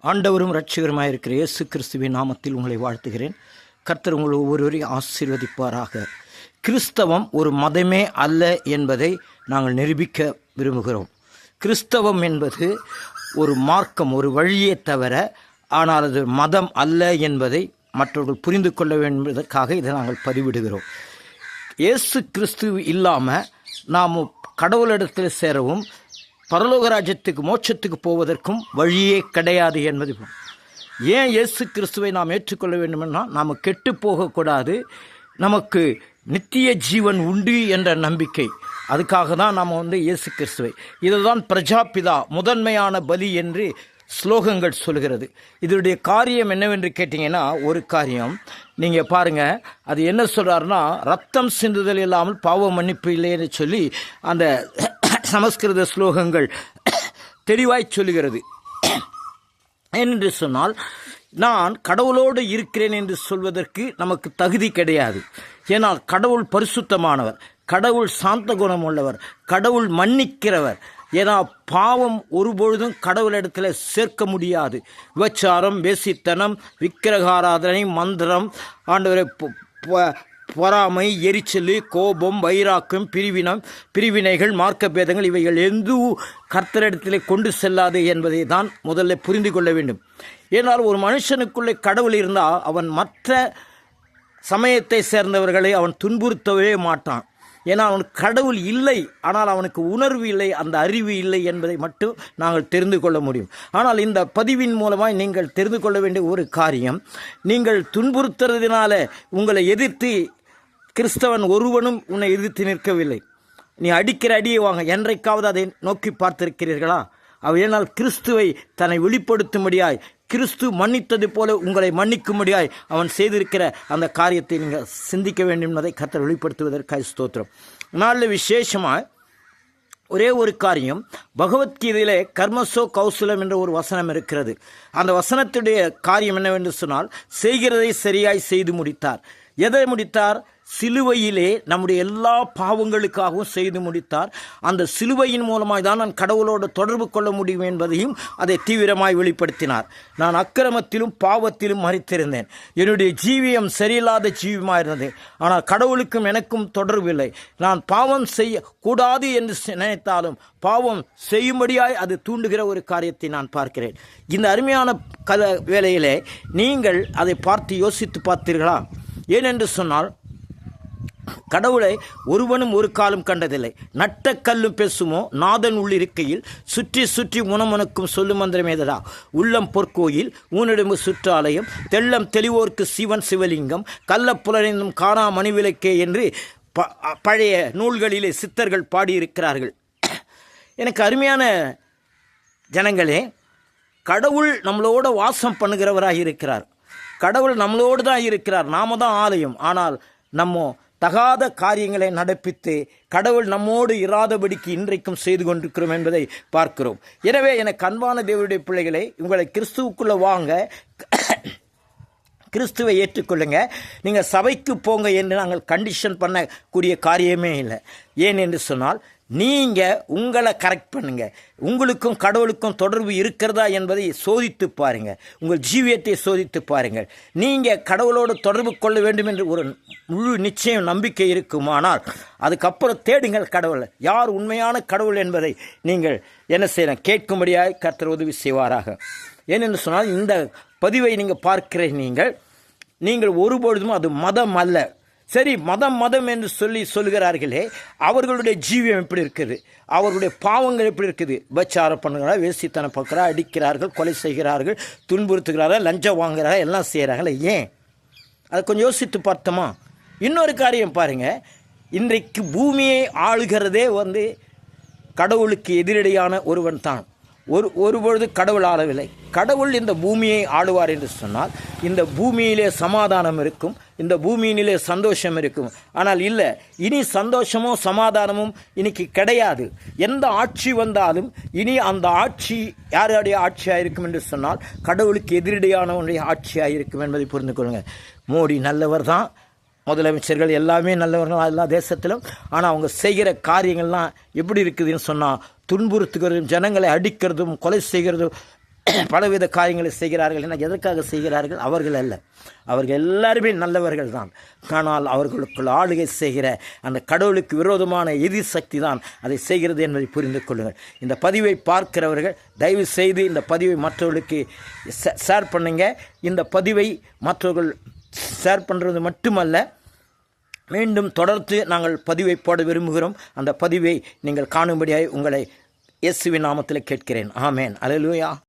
ஆண்டவரும் இரட்சகருமாய் இருக்கிற இயேசு கிறிஸ்துவின் நாமத்தில் உங்களை வாழ்த்துகிறேன். கர்த்தர் உங்களை ஒவ்வொருவரையும் ஆசீர்வதிப்பாராக. கிறிஸ்தவம் ஒரு மதமே அல்ல என்பதை நாங்கள் நிரூபிக்க விரும்புகிறோம். கிறிஸ்தவம் என்பது ஒரு மார்க்கம், ஒரு வழியே தவிர, ஆனால் அது மதம் அல்ல என்பதை மற்றவர்கள் புரிந்து கொள்ள வேண்டும் என்பதற்காக இதை நாங்கள் பதிவிடுகிறோம். இயேசு கிறிஸ்து இல்லாமல் நாம் கடவுளிடத்தில் சேரவும் பரலோக ராஜ்யத்துக்கு மோட்சத்துக்கு போவதற்கும் வழியே கிடையாது என்பது. ஏன் இயேசு கிறிஸ்துவை நாம் ஏற்றுக்கொள்ள வேண்டுமென்னா, நாம் கெட்டு போகக்கூடாது, நமக்கு நித்திய ஜீவன் உண்டு என்ற நம்பிக்கை. அதுக்காக தான் நாம் இயேசு கிறிஸ்துவை, இதுதான் பிரஜாபிதா முதன்மையான பலி என்று ஸ்லோகங்கள் சொல்கிறது. இதனுடைய காரியம் என்னவென்று கேட்டிங்கன்னா, ஒரு காரியம் நீங்கள் பாருங்கள், அது என்ன சொல்கிறாருன்னா, ரத்தம் சிந்துதல் இல்லாமல் பாவ மன்னிப்பு இல்லைன்னு சொல்லி அந்த சமஸ்கிருத ஸ்லோகங்கள் தெளிவாய் சொல்லுகிறது. என்று சொன்னால், நான் கடவுளோடு இருக்கிறேன் என்று சொல்வதற்கு நமக்கு தகுதி கிடையாது. ஏன்னால் கடவுள் பரிசுத்தமானவர், கடவுள் சாந்த குணம் உள்ளவர், கடவுள் மன்னிக்கிறவர். ஏன்னா பாவம் ஒருபொழுதும் கடவுளிடத்தில் சேர்க்க முடியாது. விபச்சாரம், வேசித்தனம், விக்கிரகாராதனை, மந்திரம், ஆண்டவரை பொறாமை, எரிச்சல், கோபம், வைராக்கம், பிரிவினைகள், மார்க்க பேதங்கள், இவைகள் எதுவும் கர்த்தரிடத்தில் கொண்டு செல்லாது என்பதை தான் முதல்ல புரிந்து கொள்ள வேண்டும். ஏனால் ஒரு மனுஷனுக்குள்ளே கடவுள் இருந்தால் அவன் மற்ற சமயத்தை சேர்ந்தவர்களை அவன் துன்புறுத்தவே மாட்டான். ஏன்னா அவனுக்கு கடவுள் இல்லை, ஆனால் அவனுக்கு உணர்வு இல்லை, அந்த அறிவு இல்லை என்பதை மட்டும் நாங்கள் தெரிந்து கொள்ள முடியும். ஆனால் இந்த பதிவின் மூலமாக நீங்கள் தெரிந்து கொள்ள வேண்டிய ஒரு காரியம், நீங்கள் துன்புறுத்துறதுனால உங்களை எதிர்த்து கிறிஸ்தவன் ஒருவனும் உன்னை எதிர்த்து நிற்கவில்லை. நீ அடிக்கிற அடியை வாங்க, என்றைக்காவது அதை நோக்கி பார்த்திருக்கிறீர்களா? ஏனால் கிறிஸ்துவை தன்னை வெளிப்படுத்தும்படியாய், கிறிஸ்து மன்னித்தது போல உங்களை மன்னிக்கும்படியாய் அவன் செய்திருக்கிற அந்த காரியத்தை நீங்கள் சிந்திக்க வேண்டும் என்பதை கர்த்தர் வெளிப்படுத்துவதற்காக ஸ்தோத்திரம். நாளில் விசேஷமாக ஒரே ஒரு காரியம், பகவத்கீதையிலே கர்மசோ கௌசலம் என்ற ஒரு வசனம் இருக்கிறது. அந்த வசனத்துடைய காரியம் என்னவென்று சொன்னால், செய்கிறதை சரியாய் செய்து முடித்தார். எதை முடித்தார்? சிலுவையிலே நம்முடைய எல்லா பாவங்களுக்காகவும் செய்து முடித்தார். அந்த சிலுவையின் மூலமாய் தான் நான் கடவுளோடு தொடர்பு கொள்ள முடியும் என்பதையும் அதை தீவிரமாய் வெளிப்படுத்தினார். நான் அக்கிரமத்திலும் பாவத்திலும் மரித்திருந்தேன், என்னுடைய ஜீவியம் சரியில்லாத ஜீவியமாக இருந்தது. ஆனால் கடவுளுக்கும் எனக்கும் தொடர்பு இல்லை. நான் பாவம் செய்யக்கூடாது என்று நினைத்தாலும் பாவம் செய்யும்படியாய் அது தூண்டுகிற ஒரு காரியத்தை நான் பார்க்கிறேன். இந்த அருமையான வேளையிலே நீங்கள் அதை பார்த்து யோசித்து பார்த்தீர்களா? ஏனென்று சொன்னால், கடவுளை ஒருவனும் ஒரு காலம் கண்டதில்லை. நட்ட கல்லும் பேசுமோ நாதன் உள்ளிருக்கையில், சுற்றி சுற்றி முனமுனக்கும் சொல்லு மந்திரமேதடா. உள்ளம் பொற்கோயில் ஊனிடம்பு சுற்றாலயம், தெள்ளம் தெளிவோர்க்கு சிவன் சிவலிங்கம், கள்ள புலனைந்தும் காணா மணிவிளக்கே என்று பழைய நூல்களிலே சித்தர்கள் பாடியிருக்கிறார்கள். எனக்கு அருமையான ஜனங்களே, கடவுள் நம்மளோட வாசம் பண்ணுகிறவராக இருக்கிறார். கடவுள் நம்மளோடு தான் இருக்கிறார், நாம தான் ஆலயம். ஆனால் நம்ம தகாத காரியங்களை நடப்பித்து கடவுள் நம்மோடு இராதபடிக்கு இன்றைக்கும் செய்து கொண்டிருக்கிறோம் என்பதை பார்க்கிறோம். எனவே எனக்கு அன்பான தேவனுடைய பிள்ளைகளை, உங்களை கிறிஸ்துவுக்குள்ளே வாங்க, கிறிஸ்துவை ஏற்றுக்கொள்ளுங்க, நீங்கள் சபைக்கு போங்க என்று நாங்கள் கண்டிஷன் பண்ணக்கூடிய காரியமே இல்லை. ஏன் என்று சொன்னால், நீங்கள் உங்களை கரெக்ட் பண்ணுங்கள். உங்களுக்கும் கடவுளுக்கும் தொடர்பு இருக்கிறதா என்பதை சோதித்து பாருங்கள், உங்கள் ஜீவியத்தை சோதித்து பாருங்கள். நீங்கள் கடவுளோடு தொடர்பு கொள்ள வேண்டும் என்று ஒரு முழு நிச்சயம் நம்பிக்கை இருக்குமானால், அதுக்கப்புறம் தேடுங்கள் கடவுளை. யார் உண்மையான கடவுள் என்பதை நீங்கள் என்ன செய்யணும், கேட்கும்படியாக கர்த்தர் உதவி செய்வாராக. ஏனென்று சொன்னால், இந்த பதிவை நீங்கள் பார்க்கிற நீங்கள் ஒருபொழுதும் அது மதம் அல்ல. சரி, மதம் என்று சொல்கிறார்களே, அவர்களுடைய ஜீவியம் எப்படி இருக்குது, அவர்களுடைய பாவங்கள் எப்படி இருக்குது? விபச்சாரம் பண்ணுகிறார்கள், வேசித்தனம் பார்க்குறார்கள், அடிக்கிறார்கள், கொலை செய்கிறார்கள், துன்புறுத்துகிறார்கள், லஞ்சம் வாங்குகிறார்கள், எல்லாம் செய்கிறாங்களே. ஏன்? அதை கொஞ்சம் யோசித்து பார்த்தோமா? இன்னொரு காரியம் பாருங்கள், இன்றைக்கு பூமியை ஆளுகிறதே கடவுளுக்கு எதிரடையான ஒருவன் தான். ஒருபொழுது கடவுள் ஆளவில்லை. கடவுள் இந்த பூமியை ஆளுவார் என்று சொன்னால், இந்த பூமியிலே சமாதானம் இருக்கும், இந்த பூமியினிலே சந்தோஷம் இருக்கும். ஆனால் இல்லை, இனி சந்தோஷமோ சமாதானமும் இன்னைக்கு கிடையாது. எந்த ஆட்சி வந்தாலும் இனி அந்த ஆட்சி யாருடைய ஆட்சியாக இருக்கும் என்று சொன்னால், கடவுளுக்கு எதிரடையானவனுடைய ஆட்சியாக இருக்கும் என்பதை புரிந்து கொள்ளுங்கள். மோடி நல்லவர் தான், முதலமைச்சர்கள் எல்லாமே நல்லவர்கள் எல்லா தேசத்திலும். ஆனால் அவங்க செய்கிற காரியங்கள்லாம் எப்படி இருக்குதுன்னு சொன்னால், துன்புறுத்துகிறதும், ஜனங்களை அடிக்கிறதும், கொலை செய்கிறதும், பலவித காரியங்களை செய்கிறார்கள். என எதற்காக செய்கிறார்கள்? அவர்கள் அல்ல, அவர்கள் எல்லாருமே நல்லவர்கள் தான். ஆனால் அவர்களுக்குள் ஆளுகை செய்கிற அந்த கடவுளுக்கு விரோதமான எதிர் சக்தி தான் அதை செய்கிறது என்பதை புரிந்து கொள்ளுங்கள். இந்த பதிவை பார்க்கிறவர்கள் தயவு செய்து இந்த பதிவை மற்றவர்களுக்கு ஷேர் பண்ணுங்க. இந்த பதிவை மற்றவர்கள் ஷேர் பண்ணுறது மட்டுமல்ல, மீண்டும் தொடர்ந்து நாங்கள் பதிவை போட விரும்புகிறோம். அந்த பதிவை நீங்கள் காணும்படியாய் உங்களை இயேசுவின் நாமத்தில் கேட்கிறேன். ஆமென். அல்லேலூயா.